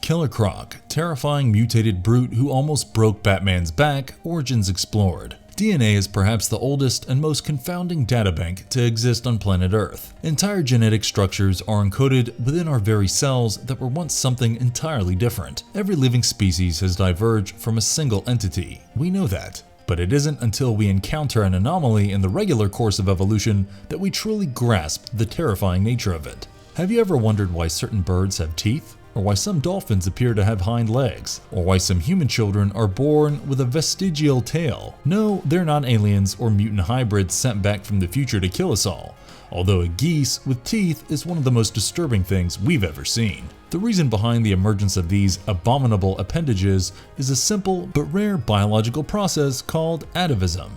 Killer Croc, terrifying mutated brute who almost broke Batman's back, origins explored. DNA is perhaps the oldest and most confounding databank to exist on planet Earth. Entire genetic structures are encoded within our very cells that were once something entirely different. Every living species has diverged from a single entity. We know that. But it isn't until we encounter an anomaly in the regular course of evolution that we truly grasp the terrifying nature of it. Have you ever wondered why certain birds have teeth? Or why some dolphins appear to have hind legs? Or why some human children are born with a vestigial tail? No, they're not aliens or mutant hybrids sent back from the future to kill us all. Although a geese with teeth is one of the most disturbing things we've ever seen. The reason behind the emergence of these abominable appendages is a simple but rare biological process called atavism.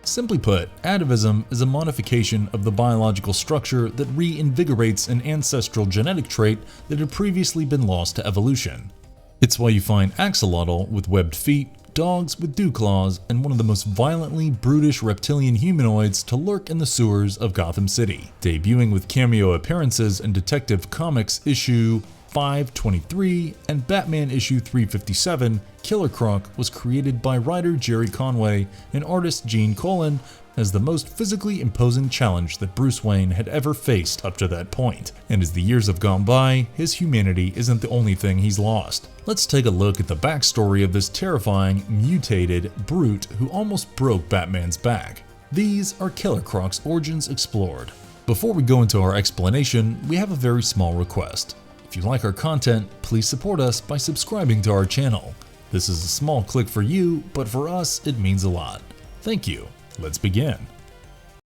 Simply put, atavism is a modification of the biological structure that reinvigorates an ancestral genetic trait that had previously been lost to evolution. It's why you find axolotl with webbed feet, dogs with dew claws, and one of the most violently brutish reptilian humanoids to lurk in the sewers of Gotham City. Debuting with cameo appearances in Detective Comics issue 523 and Batman issue 357, Killer Croc was created by writer Jerry Conway and artist Gene Colan as the most physically imposing challenge that Bruce Wayne had ever faced up to that point. And as the years have gone by, his humanity isn't the only thing he's lost. Let's take a look at the backstory of this terrifying, mutated brute who almost broke Batman's back. These are Killer Croc's origins explored. Before we go into our explanation, we have a very small request. If you like our content, please support us by subscribing to our channel. This is a small click for you, but for us, it means a lot. Thank you. Let's begin.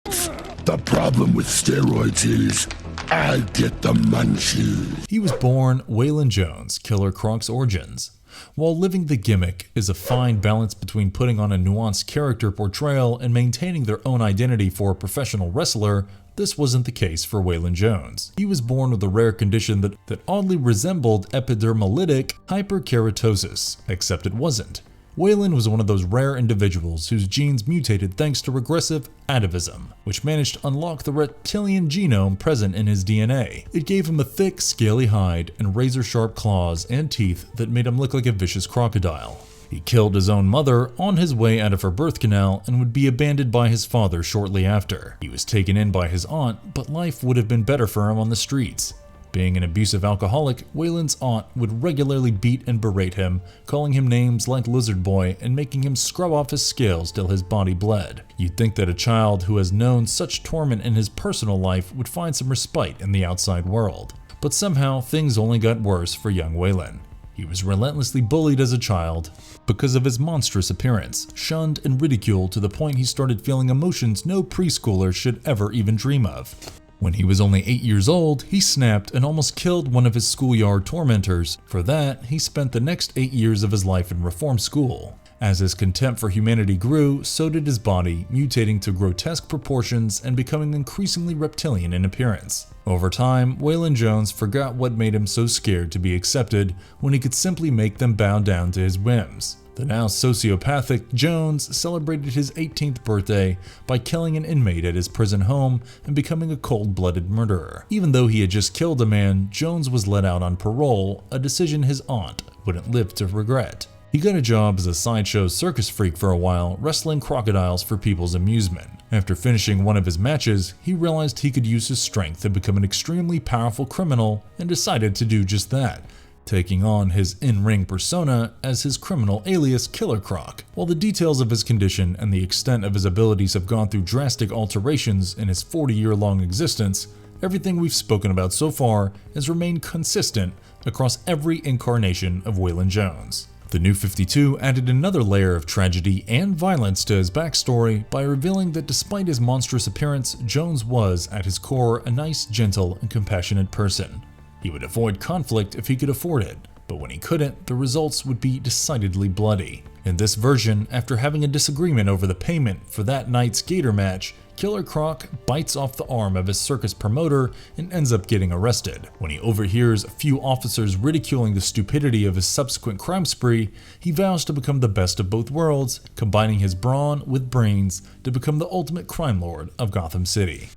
The problem with steroids is I get the munchies. He was born Waylon Jones, Killer Croc's origins. While living the gimmick is a fine balance between putting on a nuanced character portrayal and maintaining their own identity for a professional wrestler, this wasn't the case for Waylon Jones. He was born with a rare condition that oddly resembled epidermolytic hyperkeratosis, except it wasn't. Waylon was one of those rare individuals whose genes mutated thanks to regressive atavism, which managed to unlock the reptilian genome present in his DNA. It gave him a thick, scaly hide and razor-sharp claws and teeth that made him look like a vicious crocodile. He killed his own mother on his way out of her birth canal and would be abandoned by his father shortly after. He was taken in by his aunt, but life would have been better for him on the streets. Being an abusive alcoholic, Waylon's aunt would regularly beat and berate him, calling him names like Lizard Boy and making him scrub off his scales till his body bled. You'd think that a child who has known such torment in his personal life would find some respite in the outside world. But somehow, things only got worse for young Waylon. He was relentlessly bullied as a child because of his monstrous appearance, shunned and ridiculed to the point he started feeling emotions no preschooler should ever even dream of. When he was only 8 years old, he snapped and almost killed one of his schoolyard tormentors. For that, he spent the next 8 years of his life in reform school. As his contempt for humanity grew, so did his body, mutating to grotesque proportions and becoming increasingly reptilian in appearance. Over time, Waylon Jones forgot what made him so scared to be accepted when he could simply make them bow down to his whims. The now sociopathic Jones celebrated his 18th birthday by killing an inmate at his prison home and becoming a cold-blooded murderer. Even though he had just killed a man, Jones was let out on parole, a decision his aunt wouldn't live to regret. He got a job as a sideshow circus freak for a while, wrestling crocodiles for people's amusement. After finishing one of his matches, he realized he could use his strength to become an extremely powerful criminal and decided to do just that, taking on his in-ring persona as his criminal alias Killer Croc. While the details of his condition and the extent of his abilities have gone through drastic alterations in his 40-year-long existence, everything we've spoken about so far has remained consistent across every incarnation of Waylon Jones. The New 52 added another layer of tragedy and violence to his backstory by revealing that despite his monstrous appearance, Jones was, at his core, a nice, gentle, and compassionate person. He would avoid conflict if he could afford it, but when he couldn't, the results would be decidedly bloody. In this version, after having a disagreement over the payment for that night's Gator match, Killer Croc bites off the arm of his circus promoter and ends up getting arrested. When he overhears a few officers ridiculing the stupidity of his subsequent crime spree, he vows to become the best of both worlds, combining his brawn with brains to become the ultimate crime lord of Gotham City.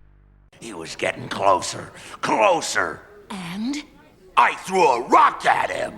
He was getting closer, closer. And? I threw a rock at him.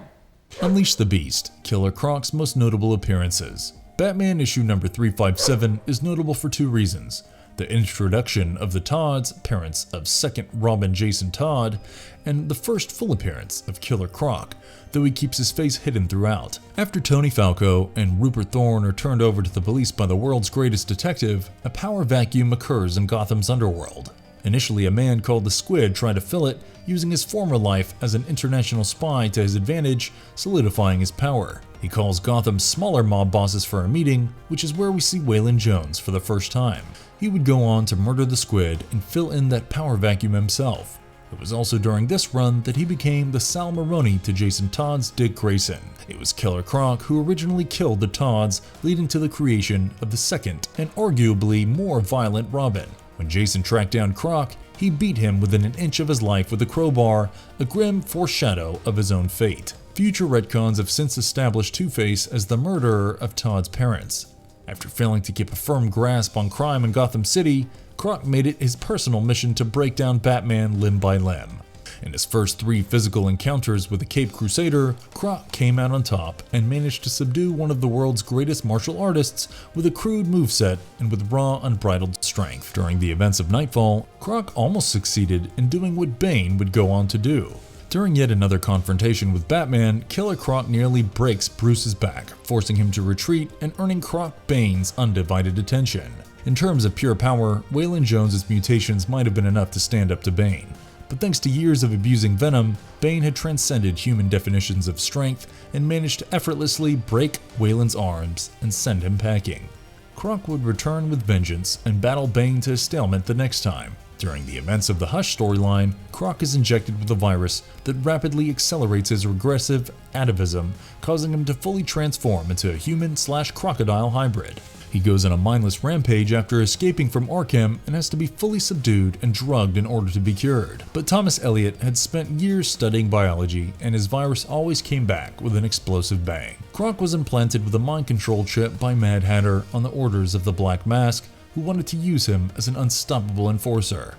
Unleash the Beast, Killer Croc's most notable appearances. Batman issue number 357 is notable for two reasons: the introduction of the Todds, parents of second Robin Jason Todd, and the first full appearance of Killer Croc, though he keeps his face hidden throughout. After Tony Falco and Rupert Thorne are turned over to the police by the world's greatest detective, a power vacuum occurs in Gotham's underworld. Initially, a man called the Squid tried to fill it, using his former life as an international spy to his advantage, solidifying his power. He calls Gotham's smaller mob bosses for a meeting, which is where we see Waylon Jones for the first time. He would go on to murder the Squid and fill in that power vacuum himself. It was also during this run that he became the Sal Maroni to Jason Todd's Dick Grayson. It was Killer Croc who originally killed the Todds, leading to the creation of the second and arguably more violent Robin. When Jason tracked down Croc, he beat him within an inch of his life with a crowbar, a grim foreshadow of his own fate. Future retcons have since established Two-Face as the murderer of Todd's parents. After failing to keep a firm grasp on crime in Gotham City, Croc made it his personal mission to break down Batman limb by limb. In his first 3 physical encounters with the Caped Crusader, Croc came out on top and managed to subdue one of the world's greatest martial artists with a crude moveset and with raw, unbridled strength. During the events of Nightfall, Croc almost succeeded in doing what Bane would go on to do. During yet another confrontation with Batman, Killer Croc nearly breaks Bruce's back, forcing him to retreat and earning Croc Bane's undivided attention. In terms of pure power, Waylon Jones' mutations might have been enough to stand up to Bane. But thanks to years of abusing Venom, Bane had transcended human definitions of strength and managed to effortlessly break Waylon's arms and send him packing. Croc would return with vengeance and battle Bane to a stalemate the next time. During the events of the Hush storyline, Croc is injected with a virus that rapidly accelerates his regressive atavism, causing him to fully transform into a human/crocodile hybrid. He goes on a mindless rampage after escaping from Arkham and has to be fully subdued and drugged in order to be cured. But Thomas Elliot had spent years studying biology, and his virus always came back with an explosive bang. Croc was implanted with a mind control chip by Mad Hatter on the orders of the Black Mask, who wanted to use him as an unstoppable enforcer.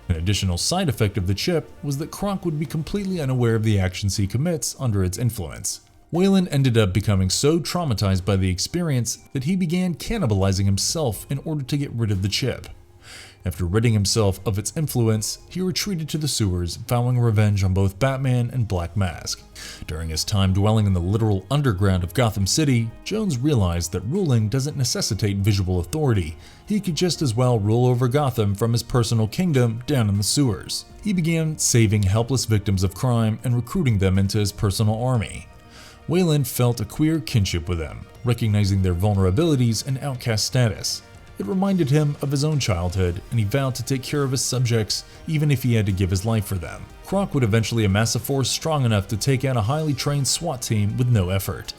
An additional side effect of the chip was that Croc would be completely unaware of the actions he commits under its influence. Waylon ended up becoming so traumatized by the experience that he began cannibalizing himself in order to get rid of the chip. After ridding himself of its influence, he retreated to the sewers, vowing revenge on both Batman and Black Mask. During his time dwelling in the literal underground of Gotham City, Jones realized that ruling doesn't necessitate visual authority. He could just as well rule over Gotham from his personal kingdom down in the sewers. He began saving helpless victims of crime and recruiting them into his personal army. Waylon felt a queer kinship with them, recognizing their vulnerabilities and outcast status. It reminded him of his own childhood, and he vowed to take care of his subjects even if he had to give his life for them. Croc would eventually amass a force strong enough to take out a highly trained SWAT team with no effort.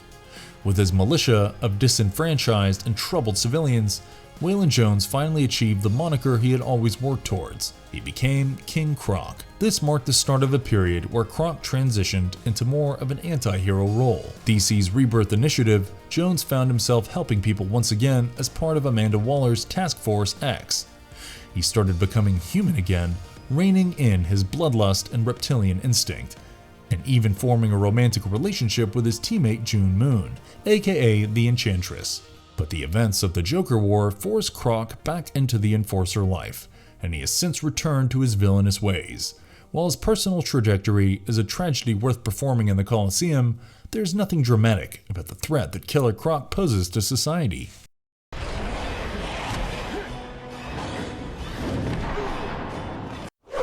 With his militia of disenfranchised and troubled civilians, Waylon Jones finally achieved the moniker he had always worked towards. He became King Croc. This marked the start of a period where Croc transitioned into more of an anti-hero role. DC's Rebirth Initiative, Jones found himself helping people once again as part of Amanda Waller's Task Force X. He started becoming human again, reining in his bloodlust and reptilian instinct, and even forming a romantic relationship with his teammate June Moon, aka the Enchantress. But the events of the Joker War forced Croc back into the Enforcer life, and he has since returned to his villainous ways. While his personal trajectory is a tragedy worth performing in the Coliseum, there's nothing dramatic about the threat that Killer Croc poses to society.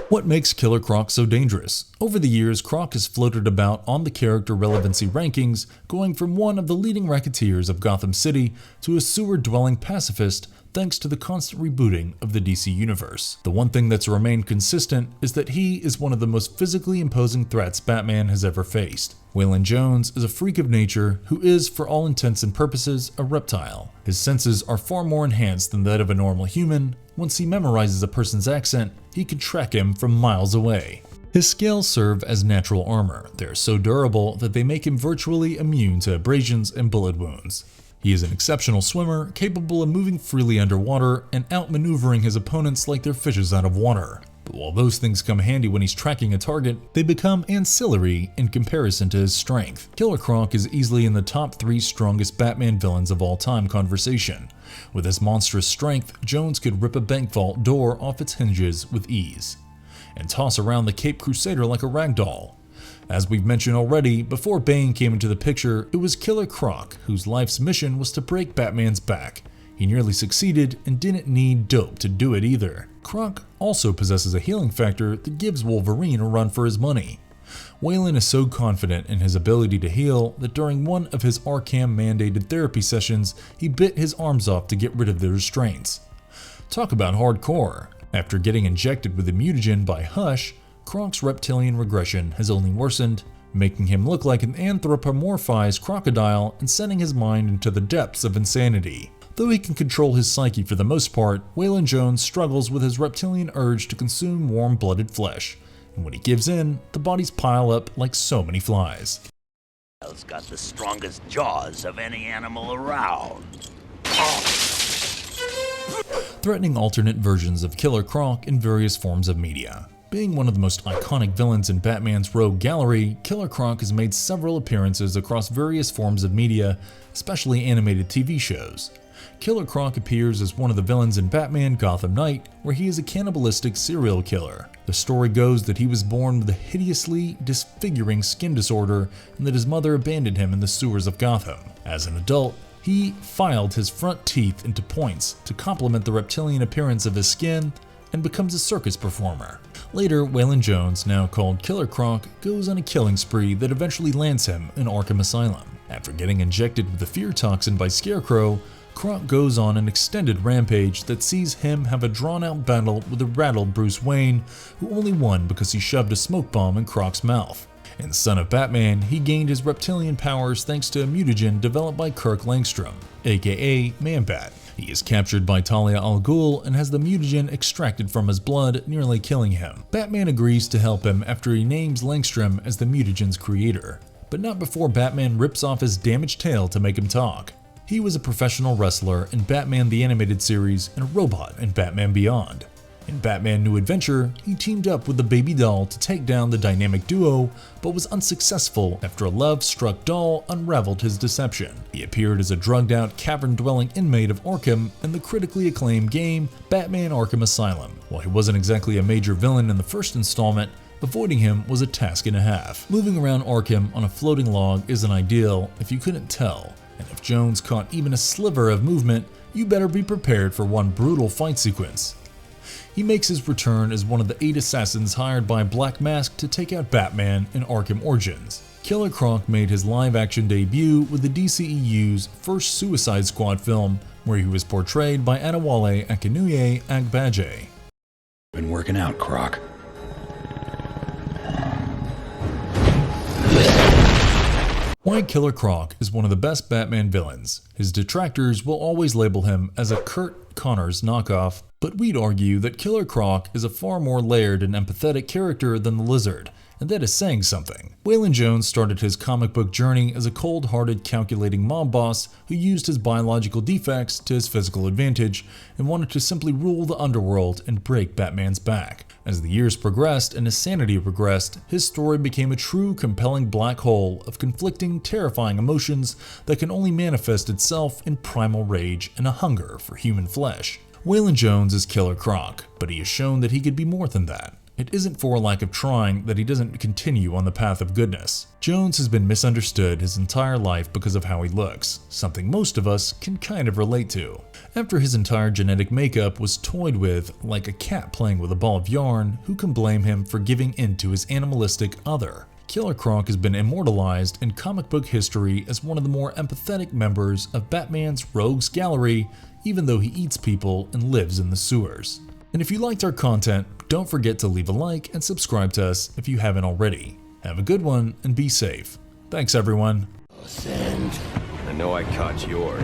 What makes Killer Croc so dangerous? Over the years, Croc has floated about on the character relevancy rankings, going from one of the leading racketeers of Gotham City to a sewer-dwelling pacifist thanks to the constant rebooting of the DC universe. The one thing that's remained consistent is that he is one of the most physically imposing threats Batman has ever faced. Waylon Jones is a freak of nature who is, for all intents and purposes, a reptile. His senses are far more enhanced than that of a normal human. Once he memorizes a person's accent, he can track him from miles away. His scales serve as natural armor. They are so durable that they make him virtually immune to abrasions and bullet wounds. He is an exceptional swimmer, capable of moving freely underwater and outmaneuvering his opponents like they're fishes out of water. But while those things come handy when he's tracking a target, they become ancillary in comparison to his strength. Killer Croc is easily in the top 3 strongest Batman villains of all time conversation. With his monstrous strength, Jones could rip a bank vault door off its hinges with ease, and toss around the Cape Crusader like a ragdoll. As we've mentioned already, before Bane came into the picture, it was Killer Croc whose life's mission was to break Batman's back. He nearly succeeded and didn't need dope to do it either. Croc also possesses a healing factor that gives Wolverine a run for his money. Weyland is so confident in his ability to heal that during one of his Arkham-mandated therapy sessions, he bit his arms off to get rid of the restraints. Talk about hardcore. After getting injected with the mutagen by Hush, Croc's reptilian regression has only worsened, making him look like an anthropomorphized crocodile and sending his mind into the depths of insanity. Though he can control his psyche for the most part, Waylon Jones struggles with his reptilian urge to consume warm-blooded flesh, and when he gives in, the bodies pile up like so many flies. It's got the strongest jaws of any animal around. Threatening alternate versions of Killer Croc in various forms of media. Being one of the most iconic villains in Batman's rogue gallery, Killer Croc has made several appearances across various forms of media, especially animated TV shows. Killer Croc appears as one of the villains in Batman Gotham Knight, where he is a cannibalistic serial killer. The story goes that he was born with a hideously disfiguring skin disorder and that his mother abandoned him in the sewers of Gotham. As an adult, he filed his front teeth into points to complement the reptilian appearance of his skin and becomes a circus performer. Later, Waylon Jones, now called Killer Croc, goes on a killing spree that eventually lands him in Arkham Asylum. After getting injected with the fear toxin by Scarecrow, Croc goes on an extended rampage that sees him have a drawn-out battle with a rattled Bruce Wayne, who only won because he shoved a smoke bomb in Croc's mouth. In Son of Batman, he gained his reptilian powers thanks to a mutagen developed by Kirk Langstrom, aka Man-Bat. He is captured by Talia al Ghul and has the mutagen extracted from his blood, nearly killing him. Batman agrees to help him after he names Langstrom as the mutagen's creator, but not before Batman rips off his damaged tail to make him talk. He was a professional wrestler in Batman the Animated Series and a robot in Batman Beyond. In Batman New Adventure, he teamed up with the baby doll to take down the dynamic duo, but was unsuccessful after a love-struck doll unraveled his deception. He appeared as a drugged-out, cavern-dwelling inmate of Arkham in the critically acclaimed game Batman Arkham Asylum. While he wasn't exactly a major villain in the first installment, avoiding him was a task and a half. Moving around Arkham on a floating log isn't ideal if you couldn't tell, and if Jones caught even a sliver of movement, you better be prepared for one brutal fight sequence. He makes his return as one of the 8 assassins hired by Black Mask to take out Batman in Arkham Origins. Killer Croc made his live-action debut with the DCEU's first Suicide Squad film, where he was portrayed by Adewale Akinnuoye Agbaje. Been working out, Croc. Why Killer Croc is one of the best Batman villains. His detractors will always label him as a Curt Connors knockoff, but we'd argue that Killer Croc is a far more layered and empathetic character than the Lizard, and that is saying something. Waylon Jones started his comic book journey as a cold-hearted, calculating mob boss who used his biological defects to his physical advantage and wanted to simply rule the underworld and break Batman's back. As the years progressed and his sanity regressed, his story became a true, compelling black hole of conflicting, terrifying emotions that can only manifest itself in primal rage and a hunger for human flesh. Waylon Jones is Killer Croc, but he has shown that he could be more than that. It isn't for lack of trying that he doesn't continue on the path of goodness. Jones has been misunderstood his entire life because of how he looks, something most of us can kind of relate to. After his entire genetic makeup was toyed with like a cat playing with a ball of yarn, who can blame him for giving in to his animalistic other? Killer Croc has been immortalized in comic book history as one of the more empathetic members of Batman's rogues gallery, even though he eats people and lives in the sewers. And if you liked our content, don't forget to leave a like and subscribe to us if you haven't already. Have a good one and be safe. Thanks everyone. I know I caught yours.